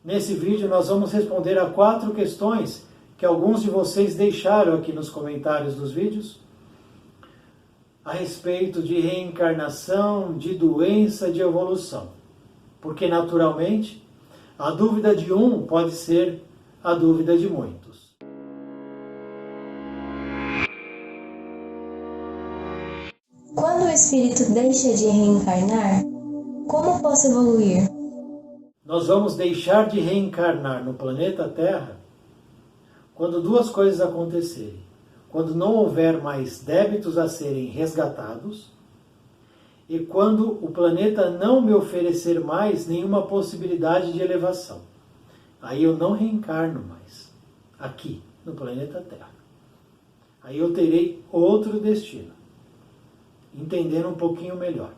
Nesse vídeo nós vamos responder a 4 questões que alguns de vocês deixaram aqui nos comentários dos vídeos a respeito de reencarnação, de doença, de evolução. Porque naturalmente a dúvida de um pode ser a dúvida de muitos. Quando o espírito deixa de reencarnar, como posso evoluir? Nós vamos deixar de reencarnar no planeta Terra quando 2 coisas acontecerem. Quando não houver mais débitos a serem resgatados e quando o planeta não me oferecer mais nenhuma possibilidade de elevação. Aí eu não reencarno mais aqui no planeta Terra. Aí eu terei outro destino, entendendo um pouquinho melhor.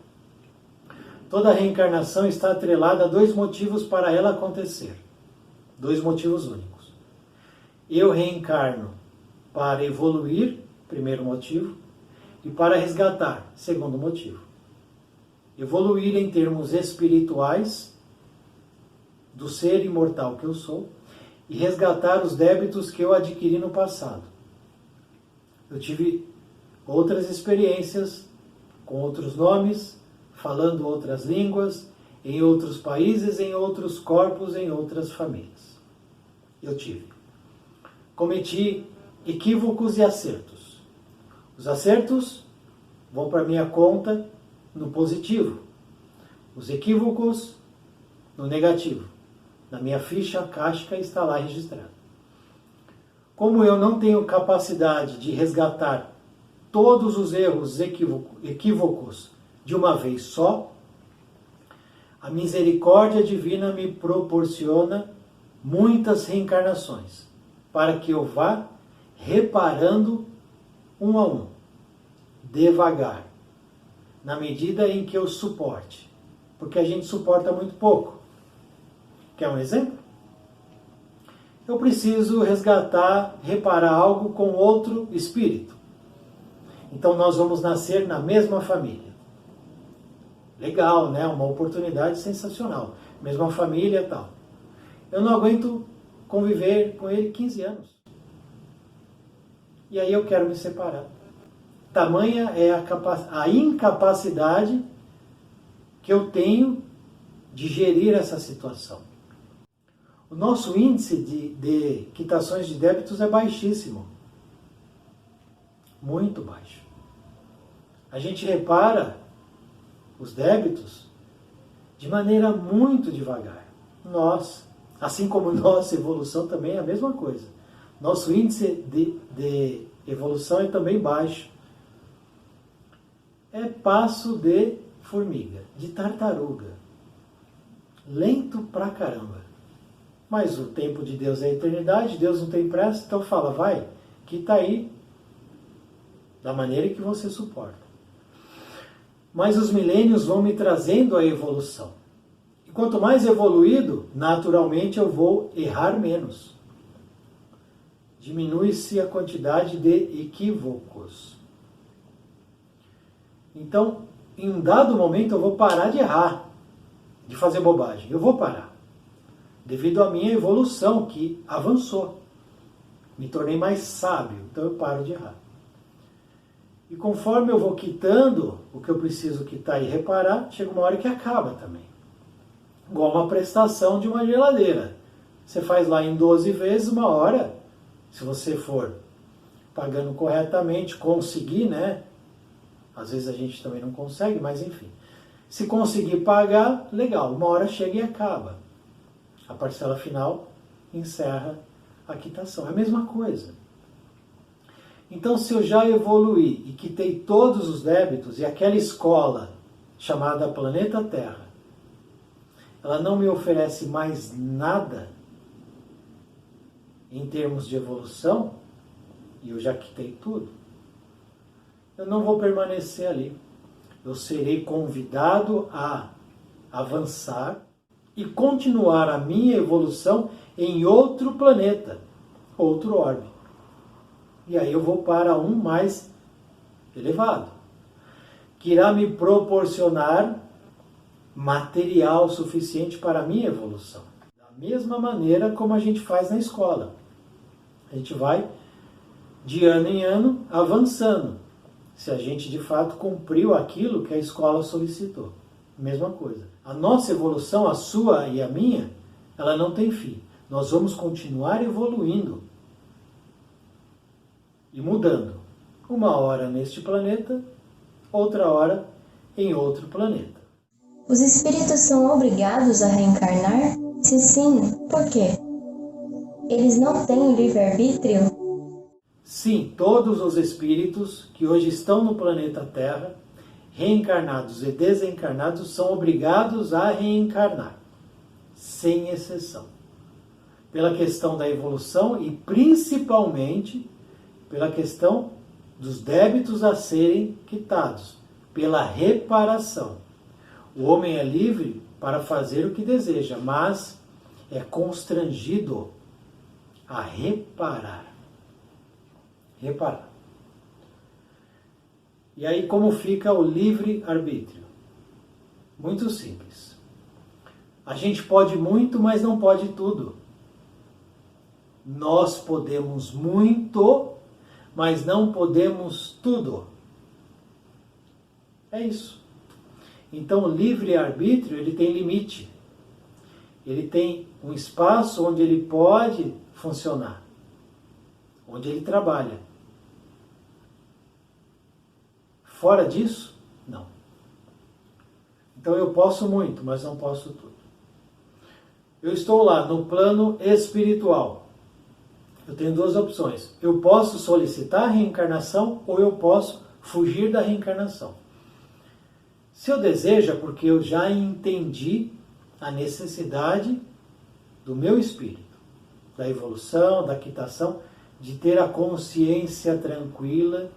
Toda reencarnação está atrelada a 2 motivos para ela acontecer. 2 motivos únicos. Eu reencarno para evoluir, primeiro motivo, e para resgatar, segundo motivo. Evoluir em termos espirituais, do ser imortal que eu sou, e resgatar os débitos que eu adquiri no passado. Eu tive outras experiências com outros nomes, falando outras línguas, em outros países, em outros corpos, em outras famílias. Eu tive. Cometi equívocos e acertos. Os acertos vão para minha conta no positivo. Os equívocos no negativo. Na minha ficha kástica está lá registrado. Como eu não tenho capacidade de resgatar todos os erros equívocos de uma vez só, a misericórdia divina me proporciona muitas reencarnações, para que eu vá reparando um a um, devagar, na medida em que eu suporte, porque a gente suporta muito pouco. Quer um exemplo? Eu preciso resgatar, reparar algo com outro espírito. Então nós vamos nascer na mesma família. Legal, né? Uma oportunidade sensacional. Mesma família e tal. Eu não aguento conviver com ele 15 anos. E aí eu quero me separar. Tamanha é a incapacidade que eu tenho de gerir essa situação. O nosso índice de quitações de débitos é baixíssimo. Muito baixo. A gente repara os débitos de maneira muito devagar. Nós, assim como nossa evolução também é a mesma coisa. Nosso índice de evolução é também baixo. É passo de formiga, de tartaruga. Lento pra caramba. Mas o tempo de Deus é a eternidade, Deus não tem pressa, então fala, vai, que tá aí, da maneira que você suporta. Mas os milênios vão me trazendo a evolução. E quanto mais evoluído, naturalmente eu vou errar menos. Diminui-se a quantidade de equívocos. Então, em um dado momento eu vou parar de errar, de fazer bobagem. Eu vou parar. Devido à minha evolução que avançou. Me tornei mais sábio, então eu paro de errar. E conforme eu vou quitando o que eu preciso quitar e reparar, chega uma hora que acaba também. Igual uma prestação de uma geladeira. Você faz lá em 12 vezes, uma hora, se você for pagando corretamente, conseguir, né? Às vezes a gente também não consegue, mas enfim. Se conseguir pagar, legal, uma hora chega e acaba. A parcela final encerra a quitação. É a mesma coisa. Então, se eu já evoluí e quitei todos os débitos, e aquela escola chamada Planeta Terra, ela não me oferece mais nada em termos de evolução, e eu já quitei tudo, eu não vou permanecer ali. Eu serei convidado a avançar e continuar a minha evolução em outro planeta, outro orbe. E aí eu vou para um mais elevado, que irá me proporcionar material suficiente para a minha evolução. mesma maneira como a gente faz na escola. A gente vai, de ano em ano, avançando. Se a gente, de fato, cumpriu aquilo que a escola solicitou. Mesma coisa. A nossa evolução, a sua e a minha, ela não tem fim. Nós vamos continuar evoluindo e mudando. Uma hora neste planeta, outra hora em outro planeta. Os espíritos são obrigados a reencarnar? Se sim, por quê? Eles não têm livre-arbítrio? Sim, todos os espíritos que hoje estão no planeta Terra, reencarnados e desencarnados, são obrigados a reencarnar, sem exceção. Pela questão da evolução e principalmente pela questão dos débitos a serem quitados, pela reparação. O homem é livre para fazer o que deseja, mas é constrangido a reparar. Reparar. E aí como fica o livre-arbítrio? Muito simples. A gente pode muito, mas não pode tudo. Nós podemos muito, mas não podemos tudo. É isso. Então o livre-arbítrio, ele tem limite. Ele tem um espaço onde ele pode funcionar, onde ele trabalha. Fora disso, não. Então eu posso muito, mas não posso tudo. Eu estou lá no plano espiritual. Eu tenho duas opções. Eu posso solicitar a reencarnação ou eu posso fugir da reencarnação. Se eu desejo, é porque eu já entendi a necessidade do meu espírito, da evolução, da quitação, de ter a consciência tranquila,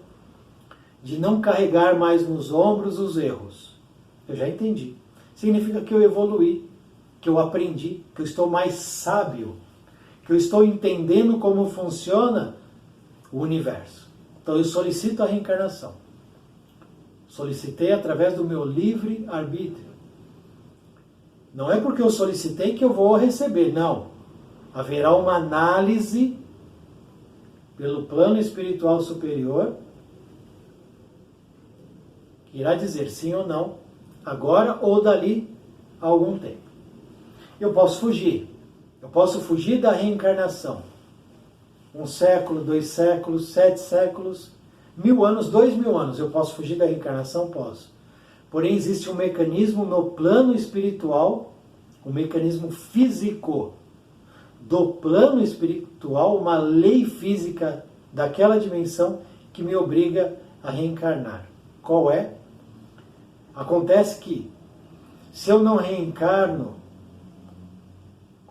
de não carregar mais nos ombros os erros. Eu já entendi. Significa que eu evoluí, que eu aprendi, que eu estou mais sábio, que eu estou entendendo como funciona o universo. Então eu solicito a reencarnação. Solicitei através do meu livre-arbítrio. Não é porque eu solicitei que eu vou receber, não. Haverá uma análise pelo plano espiritual superior que irá dizer sim ou não, agora ou dali a algum tempo. Eu posso fugir. Eu posso fugir da reencarnação. 1 século, 2 séculos, 7 séculos, 1000 anos, 2000 anos. Eu posso fugir da reencarnação? Posso. Porém, existe um mecanismo no plano espiritual, um mecanismo físico do plano espiritual, uma lei física daquela dimensão que me obriga a reencarnar. Qual é? Acontece que, se eu não reencarno,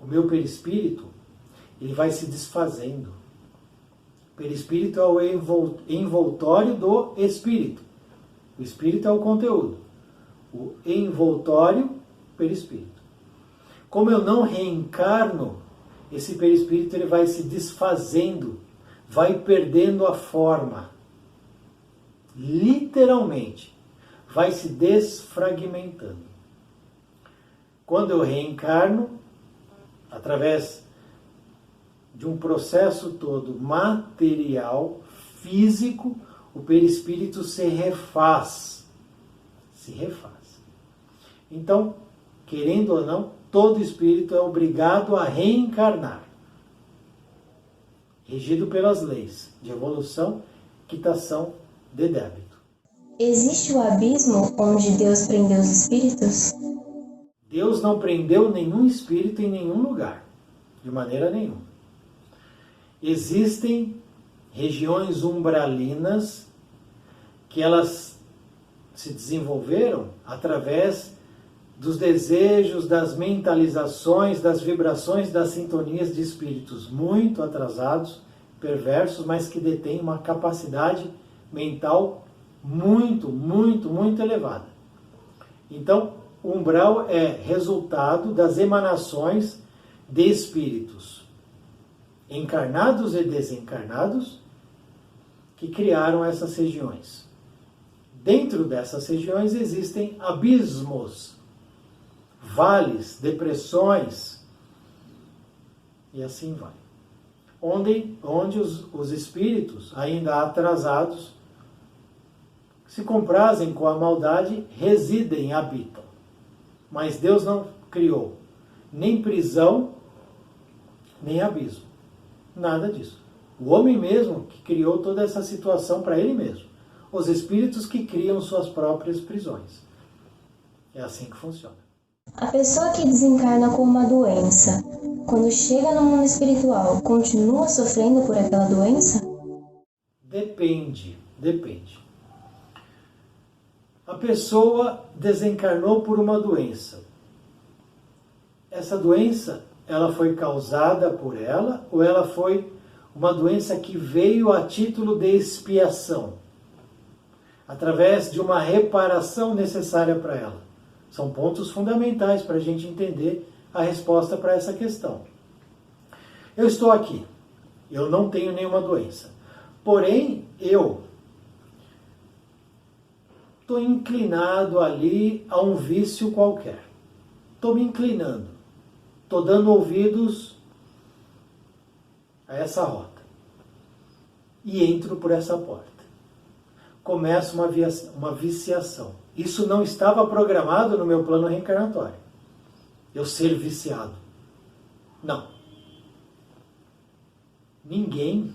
o meu perispírito, ele vai se desfazendo. O perispírito é o envoltório do espírito. O espírito é o conteúdo. O envoltório, perispírito. Como eu não reencarno, esse perispírito ele vai se desfazendo, vai perdendo a forma. Literalmente, vai se desfragmentando. Quando eu reencarno, através de um processo todo material, físico, o perispírito se refaz. Se refaz. Então, querendo ou não, todo espírito é obrigado a reencarnar, regido pelas leis de evolução, quitação de débito. Existe o abismo onde Deus prendeu os espíritos? Deus não prendeu nenhum espírito em nenhum lugar, de maneira nenhuma. Existem regiões umbralinas que elas se desenvolveram através dos desejos, das mentalizações, das vibrações, das sintonias de espíritos muito atrasados, perversos, mas que detêm uma capacidade mental muito, muito, muito elevada. Então, o umbral é resultado das emanações de espíritos encarnados e desencarnados que criaram essas regiões. Dentro dessas regiões existem abismos, vales, depressões, E assim vai. Onde os espíritos, ainda atrasados, se comprazem com a maldade, residem, habitam. Mas Deus não criou nem prisão, nem abismo. Nada disso. O homem mesmo que criou toda essa situação para ele mesmo. Os espíritos que criam suas próprias prisões. É assim que funciona. A pessoa que desencarna com uma doença, quando chega no mundo espiritual, continua sofrendo por aquela doença? Depende. A pessoa desencarnou por uma doença. Essa doença, ela foi causada por ela ou ela foi uma doença que veio a título de expiação, através de uma reparação necessária para ela? São pontos fundamentais para a gente entender a resposta para essa questão. Eu estou aqui, eu não tenho nenhuma doença, porém eu estou inclinado ali a um vício qualquer. Estou me inclinando, estou dando ouvidos a essa rota e entro por essa porta. Começa uma viciação. Isso não estava programado no meu plano reencarnatório. Eu ser viciado. Não. Ninguém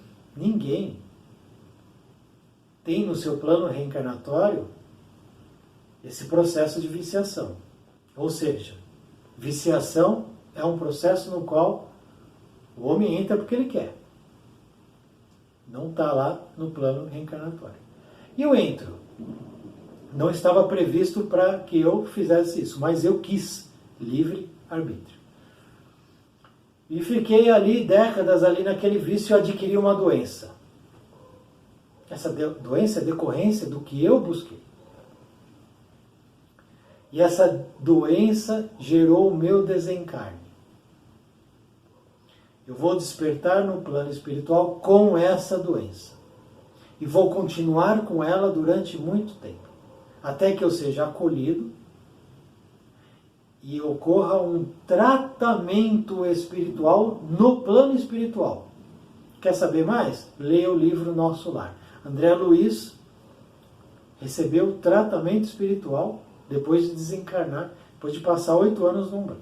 tem no seu plano reencarnatório esse processo de viciação. Ou seja, viciação é um processo no qual o homem entra porque ele quer. Não está lá no plano reencarnatório. E eu entro. Não estava previsto para que eu fizesse isso, mas eu quis. Livre arbítrio. E fiquei ali décadas ali naquele vício e adquiri uma doença. Essa doença é decorrência do que eu busquei. E essa doença gerou o meu desencarne. Eu vou despertar no plano espiritual com essa doença. E vou continuar com ela durante muito tempo. Até que eu seja acolhido e ocorra um tratamento espiritual no plano espiritual. Quer saber mais? Leia o livro Nosso Lar. André Luiz recebeu tratamento espiritual depois de desencarnar, depois de passar 8 anos no umbral.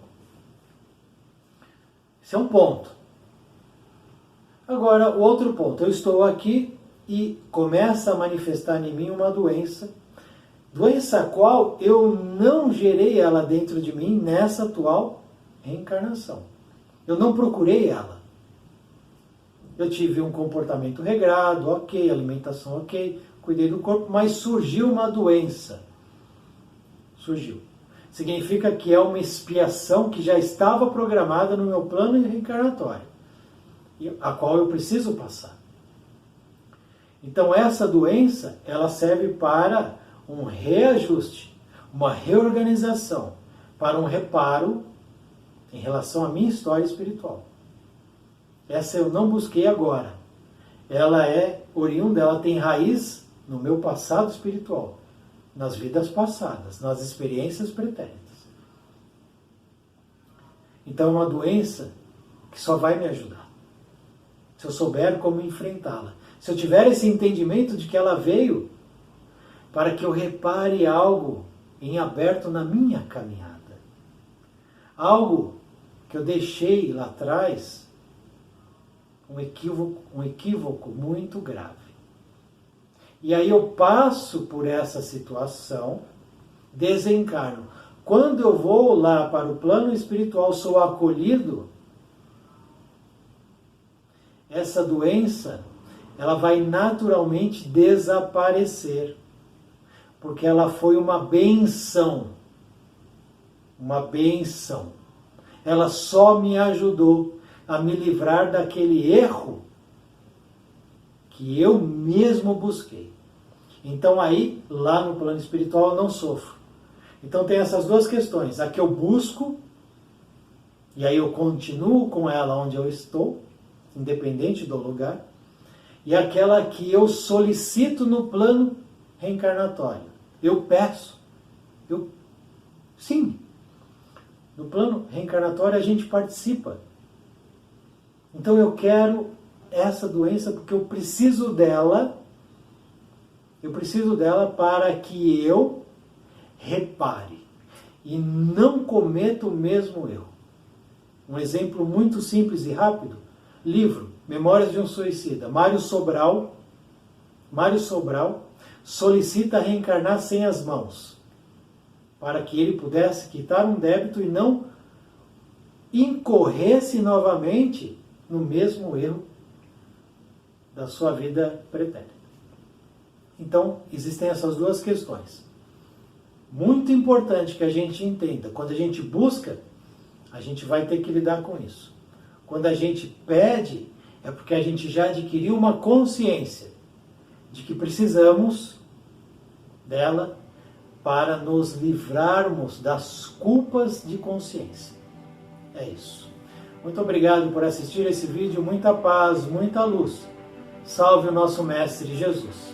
Esse é um ponto. Agora, o outro ponto. Eu estou aqui e começa a manifestar em mim uma doença a qual eu não gerei ela dentro de mim nessa atual reencarnação. Eu não procurei ela. Eu tive um comportamento regrado, ok, alimentação ok, cuidei do corpo, mas surgiu uma doença. Surgiu. Significa que é uma expiação que já estava programada no meu plano reencarnatório, a qual eu preciso passar. Então essa doença, ela serve para um reajuste, uma reorganização, para um reparo em relação à minha história espiritual. Essa eu não busquei agora. Ela é oriunda, ela tem raiz no meu passado espiritual, nas vidas passadas, nas experiências pretéritas. Então é uma doença que só vai me ajudar se eu souber como enfrentá-la. Se eu tiver esse entendimento de que ela veio para que eu repare algo em aberto na minha caminhada. Algo que eu deixei lá atrás, um equívoco muito grave. E aí eu passo por essa situação, desencarno. Quando eu vou lá para o plano espiritual, sou acolhido, essa doença, ela vai naturalmente desaparecer. Porque ela foi uma benção. Uma benção. Ela só me ajudou a me livrar daquele erro que eu mesmo busquei. Então aí, lá no plano espiritual, eu não sofro. Então tem essas duas questões. A que eu busco, e aí eu continuo com ela onde eu estou, independente do lugar, e aquela que eu solicito no plano reencarnatório. Eu peço. Sim. No plano reencarnatório a gente participa. Então eu quero essa doença porque eu preciso dela para que eu repare e não cometa o mesmo erro. Um exemplo muito simples e rápido, livro Memórias de um Suicida. Mário Sobral solicita reencarnar sem as mãos, para que ele pudesse quitar um débito e não incorresse novamente no mesmo erro da sua vida pretérita. Então, existem essas duas questões. Muito importante que a gente entenda. Quando a gente busca, a gente vai ter que lidar com isso. Quando a gente pede, é porque a gente já adquiriu uma consciência de que precisamos dela para nos livrarmos das culpas de consciência. É isso. Muito obrigado por assistir esse vídeo. Muita paz, muita luz. Salve o nosso Mestre Jesus.